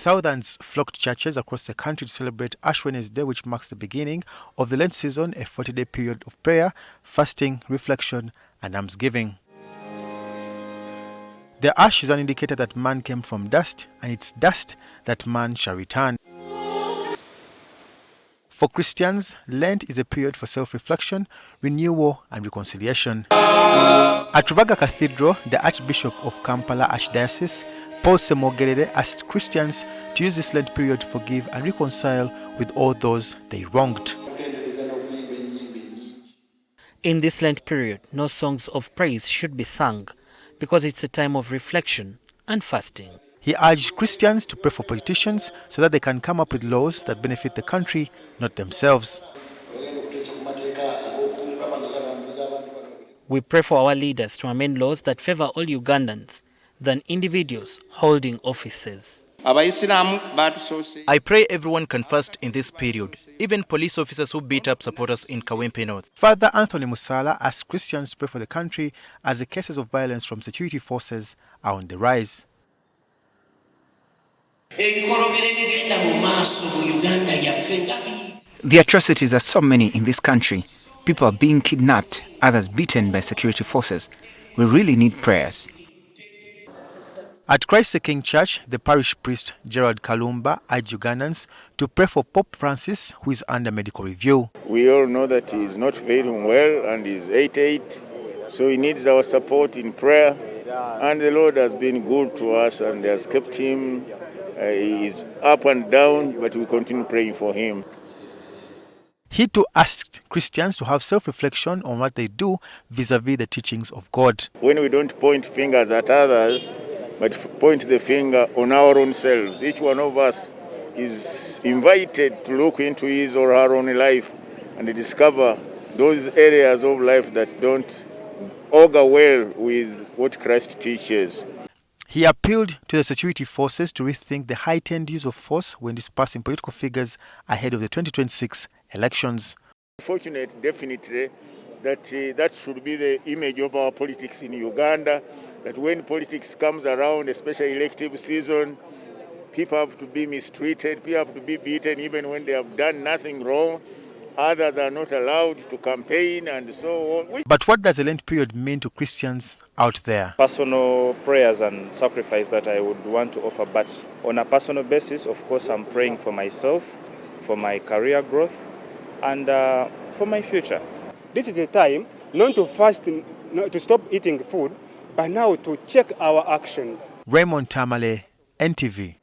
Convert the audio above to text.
Thousands flocked to churches across the country to celebrate Ash Wednesday, which marks the beginning of the Lent season, a 40-day period of prayer, fasting, reflection, and almsgiving. The ash is an indicator that man came from dust, and it's dust that man shall return. For Christians, Lent is a period for self-reflection, renewal, and reconciliation. At Rubaga Cathedral, the Archbishop of Kampala Archdiocese, Ssemogerere, asked Christians to use this Lent period to forgive and reconcile with all those they wronged. In this Lent period, no songs of praise should be sung because it's a time of reflection and fasting. He urged Christians to pray for politicians so that they can come up with laws that benefit the country, not themselves. We pray for our leaders to amend laws that favor all Ugandans than individuals holding offices. I pray everyone can fast in this period, even police officers who beat up supporters in Kawempe North. Father Anthony Musala asked Christians to pray for the country as the cases of violence from security forces are on the rise. The atrocities are so many in this country. People are being kidnapped, others beaten by security forces. We really need prayers. At Christ the King Church, the parish priest Gerald Kalumba urged Ugandans to pray for Pope Francis, who is under medical review. We all know that he is not feeling well and is 88, so he needs our support in prayer. And the Lord has been good to us and has kept him. He is up and down, but we continue praying for him. He too asked Christians to have self-reflection on what they do vis-a-vis the teachings of God. When we don't point fingers at others, but point the finger on our own selves, each one of us is invited to look into his or her own life and discover those areas of life that don't augur well with what Christ teaches. He appealed to the security forces to rethink the heightened use of force when dispersing political figures ahead of the 2026 elections. Fortunate, definitely, that that should be the image of our politics in Uganda, that when politics comes around, especially elective season, people have to be mistreated, people have to be beaten even when they have done nothing wrong. Others are not allowed to campaign and so on. But what does the Lent period mean to Christians out there? Personal prayers and sacrifice that I would want to offer, but on a personal basis, of course, I'm praying for myself, for my career growth, and for my future. This is a time not to fast, not to stop eating food, but now to check our actions. Raymond Tamale, NTV.